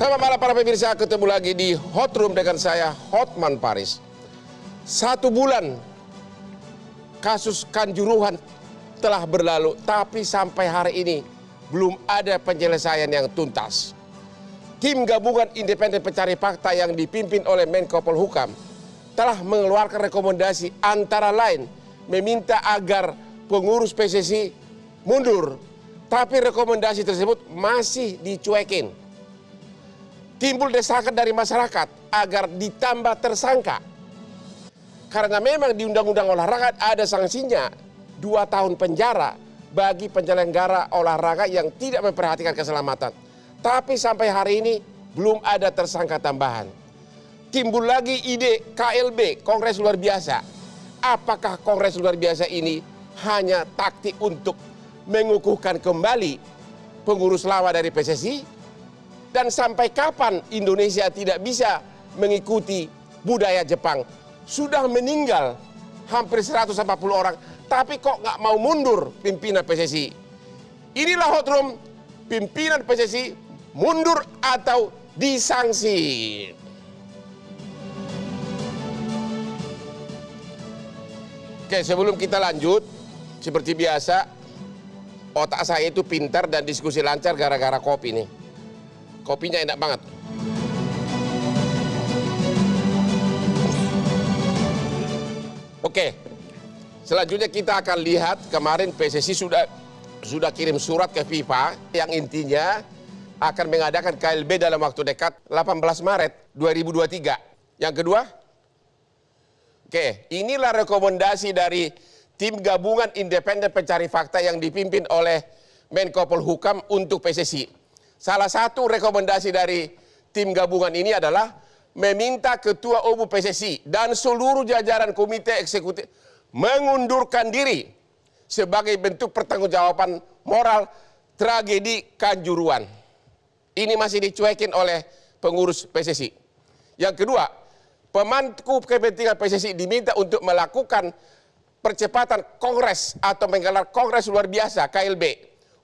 Selamat malam para pemirsa, ketemu lagi di Hot Room dengan saya, Hotman Paris. 1 bulan kasus Kanjuruhan telah berlalu, tapi sampai hari ini belum ada penyelesaian yang tuntas. Tim gabungan independen pencari fakta yang dipimpin oleh Menko Polhukam telah mengeluarkan rekomendasi antara lain meminta agar pengurus PSSI mundur, tapi rekomendasi tersebut masih dicuekin. Timbul desakan dari masyarakat agar ditambah tersangka. Karena memang di Undang-Undang Olahraga ada sanksinya 2 tahun penjara bagi penyelenggara olahraga yang tidak memperhatikan keselamatan. Tapi sampai hari ini belum ada tersangka tambahan. Timbul lagi ide KLB, Kongres Luar Biasa. Apakah Kongres Luar Biasa ini hanya taktik untuk mengukuhkan kembali pengurus lama dari PSSI? Dan sampai kapan Indonesia tidak bisa mengikuti budaya Jepang? Sudah meninggal hampir 140 orang, tapi kok nggak mau mundur pimpinan PSSI? Inilah Hot Room, pimpinan PSSI mundur atau disanksi. Oke, sebelum kita lanjut, seperti biasa, otak saya itu pintar dan diskusi lancar gara-gara kopi nih. Kopinya enak banget. Oke, selanjutnya kita akan lihat kemarin PSSI sudah kirim surat ke FIFA yang intinya akan mengadakan KLB dalam waktu dekat 18 Maret 2023. Yang kedua, oke, inilah rekomendasi dari tim gabungan independen pencari fakta yang dipimpin oleh Menko Polhukam untuk PSSI. Salah satu rekomendasi dari tim gabungan ini adalah meminta Ketua Umum PSSI dan seluruh jajaran Komite Eksekutif mengundurkan diri sebagai bentuk pertanggungjawaban moral tragedi Kanjuruhan. Ini masih dicuekin oleh pengurus PSSI. Yang kedua, pemangku kepentingan PSSI diminta untuk melakukan percepatan kongres atau menggelar kongres luar biasa KLB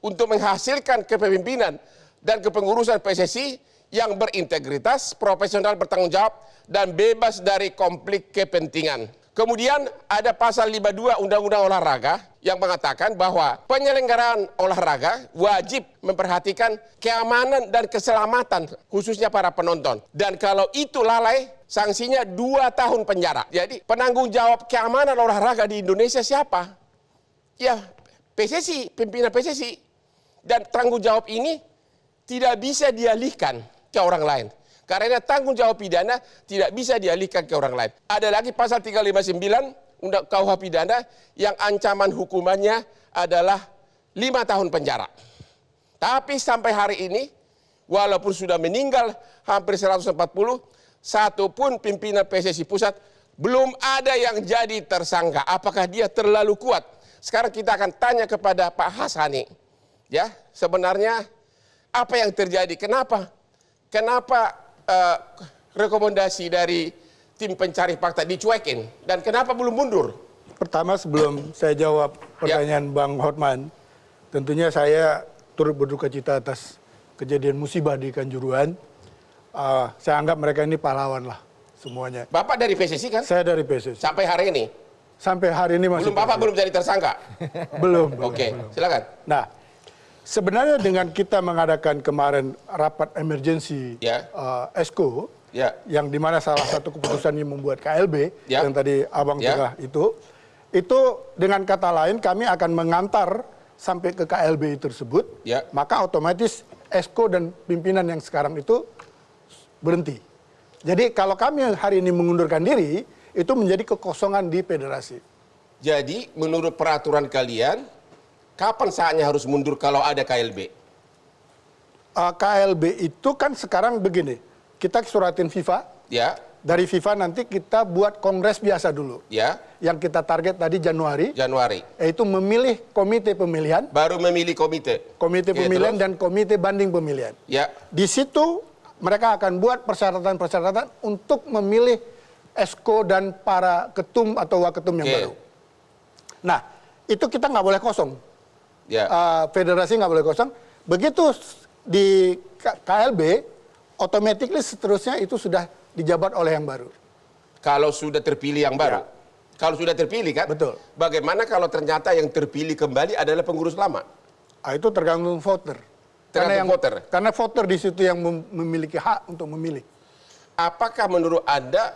untuk menghasilkan kepemimpinan dan kepengurusan PSSI yang berintegritas, profesional, bertanggung jawab, dan bebas dari konflik kepentingan. Kemudian ada pasal 52 Undang-Undang Olahraga yang mengatakan bahwa penyelenggaraan olahraga wajib memperhatikan keamanan dan keselamatan khususnya para penonton. Dan kalau itu lalai, sanksinya 2 tahun penjara. Jadi penanggung jawab keamanan olahraga di Indonesia siapa? Ya PSSI, pimpinan PSSI. Dan tanggung jawab ini tidak bisa dialihkan ke orang lain. Karena tanggung jawab pidana tidak bisa dialihkan ke orang lain. Ada lagi pasal 359 Undang KUH pidana yang ancaman hukumannya adalah 5 tahun penjara. Tapi sampai hari ini, walaupun sudah meninggal hampir 140, satu pun pimpinan PSSI Pusat belum ada yang jadi tersangka. Apakah dia terlalu kuat? Sekarang kita akan tanya kepada Pak Hasani. Ya, sebenarnya apa yang terjadi? Kenapa rekomendasi dari tim pencari fakta dicuekin dan kenapa belum mundur? Pertama, sebelum saya jawab pertanyaan Bang Hotman, tentunya saya turut berduka cita atas kejadian musibah di Kanjuruhan. Saya anggap mereka ini pahlawan lah semuanya. Bapak dari PSSI kan? Saya dari PSSI. Sampai hari ini? Sampai hari ini masih. Bapak belum jadi tersangka? Belum. Oke, silakan. Nah, sebenarnya dengan kita mengadakan kemarin rapat emergensi ESCO, yang dimana salah satu keputusannya membuat KLB, yang tadi Abang tengah itu dengan kata lain kami akan mengantar sampai ke KLB tersebut, maka otomatis ESCO dan pimpinan yang sekarang itu berhenti. Jadi kalau kami hari ini mengundurkan diri, itu menjadi kekosongan di federasi. Jadi menurut peraturan kalian, kapan saatnya harus mundur kalau ada KLB? KLB itu kan sekarang begini, kita suratin FIFA. Ya. Dari FIFA nanti kita buat kongres biasa dulu. Ya. Yang kita target tadi Januari. Yaitu memilih komite pemilihan. Baru memilih komite. Komite pemilihan dan komite banding pemilihan. Ya. Di situ mereka akan buat persyaratan-persyaratan untuk memilih ESCO dan para ketum atau waketum yang baru. Nah, itu kita nggak boleh kosong. Federasi nggak boleh kosong. Begitu di KLB, automatically seterusnya itu sudah dijabat oleh yang baru. Kalau sudah terpilih yang baru? Ya. Kalau sudah terpilih kan? Betul. Bagaimana kalau ternyata yang terpilih kembali adalah pengurus lama? Itu tergantung voter. Voter? Karena voter di situ yang memiliki hak untuk memilih. Apakah menurut Anda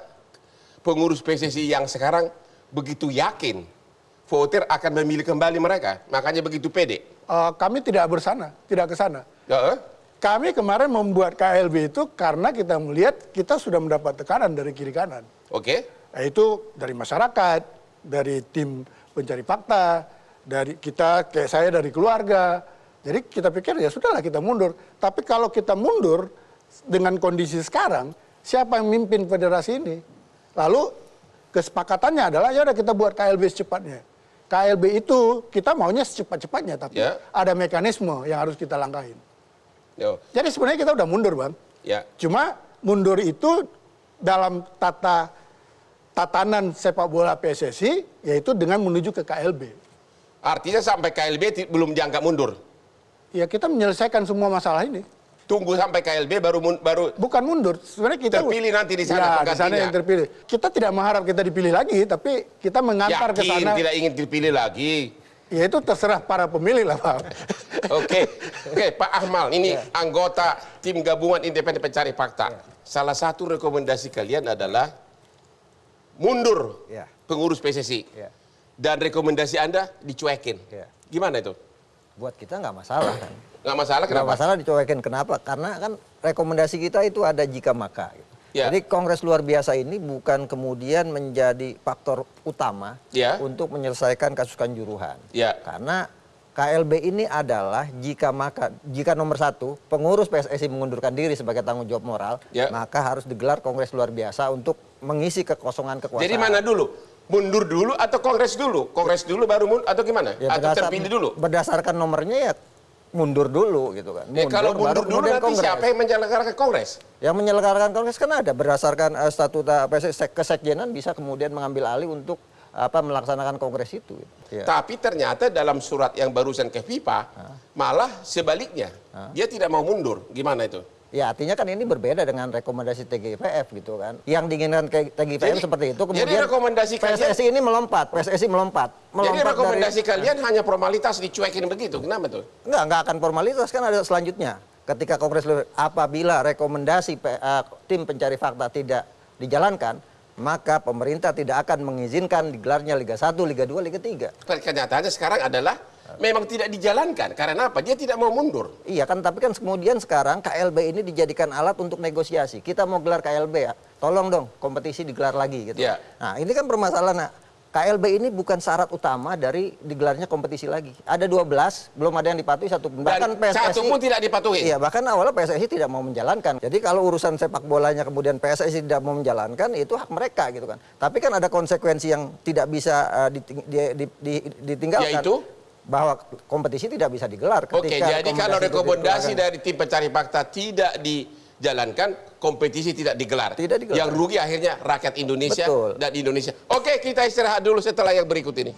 pengurus PSSI yang sekarang begitu yakin voter akan memilih kembali mereka? Makanya begitu pede? Kami tidak ke sana. Kami kemarin membuat KLB itu karena kita melihat kita sudah mendapat tekanan dari kiri kanan. Oke. Yaitu dari masyarakat, dari tim pencari fakta, dari kita, kayak saya dari keluarga. Jadi kita pikir ya sudahlah kita mundur. Tapi kalau kita mundur dengan kondisi sekarang, siapa yang memimpin federasi ini? Lalu kesepakatannya adalah ya udah kita buat KLB secepatnya. KLB itu kita maunya secepat-cepatnya, tapi ada mekanisme yang harus kita langkahin. Jadi sebenarnya kita udah mundur, Bang. Cuma mundur itu dalam tatanan sepak bola PSSI, yaitu dengan menuju ke KLB. Artinya sampai KLB belum dianggap mundur? Ya kita menyelesaikan semua masalah ini. Tunggu sampai KLB baru bukan mundur. Sebenarnya kita terpilih nanti di sana di sana yang terpilih. Kita tidak mengharap kita dipilih lagi, tapi kita mengantar ke sana. Tidak ingin dipilih lagi. Ya itu terserah para pemilih lah, Pak. Oke, Pak Akmal, ini anggota tim gabungan independen pencari fakta. Salah satu rekomendasi kalian adalah mundur pengurus PSSI. Dan rekomendasi Anda dicuekin. Gimana itu? Buat kita nggak masalah kan. Nggak masalah, kenapa? Nggak masalah dicuekin, kenapa? Karena kan rekomendasi kita itu ada jika maka. Gitu. Jadi Kongres luar biasa ini bukan kemudian menjadi faktor utama untuk menyelesaikan kasus Kanjuruhan. Karena KLB ini adalah jika nomor 1 pengurus PSSI mengundurkan diri sebagai tanggung jawab moral, maka harus digelar Kongres luar biasa untuk mengisi kekosongan kekuasaan. Jadi mana dulu? Mundur dulu atau kongres dulu? Kongres dulu baru mundur atau gimana? Atau terpilih dulu? Berdasarkan nomornya ya mundur dulu gitu kan. Kalau mundur dulu nanti kongres. Siapa yang menyelenggarakan kongres? Yang menyelenggarakan kongres kan ada berdasarkan statuta PSSI, kesekjenan bisa kemudian mengambil alih untuk melaksanakan kongres itu. Tapi ternyata dalam surat yang barusan ke FIFA malah sebaliknya. Dia tidak mau mundur. Gimana itu? Ya artinya kan ini berbeda dengan rekomendasi TGIPF gitu kan. Yang diinginkan TGIPF seperti itu, kemudian jadi rekomendasi PSSI ini melompat. Jadi rekomendasi kalian hanya formalitas dicuekin begitu, kenapa tuh? Enggak akan formalitas, kan ada selanjutnya. Ketika Kongres apabila rekomendasi tim pencari fakta tidak dijalankan, maka pemerintah tidak akan mengizinkan digelarnya Liga 1, Liga 2, Liga 3. Kenyataannya sekarang adalah memang tidak dijalankan. Karena apa? Dia tidak mau mundur. Iya kan, tapi kan kemudian sekarang KLB ini dijadikan alat untuk negosiasi. Kita mau gelar KLB ya, tolong dong kompetisi digelar lagi gitu. Nah ini kan permasalahan. KLB ini bukan syarat utama dari digelarnya kompetisi lagi. Ada 12, belum ada yang dipatuhi satu pun. Bahkan PSSI, satu pun tidak dipatuhi. Iya, bahkan awalnya PSSI tidak mau menjalankan. Jadi kalau urusan sepak bolanya kemudian PSSI tidak mau menjalankan, itu hak mereka gitu kan. Tapi kan ada konsekuensi yang tidak bisa ditinggalkan. Yaitu? Bahwa kompetisi tidak bisa digelar. Oke, jadi kalau rekomendasi dari tim pencari fakta tidak dijalankan, kompetisi tidak digelar. Yang rugi akhirnya rakyat Indonesia dan Indonesia. Oke, kita istirahat dulu setelah yang berikut ini.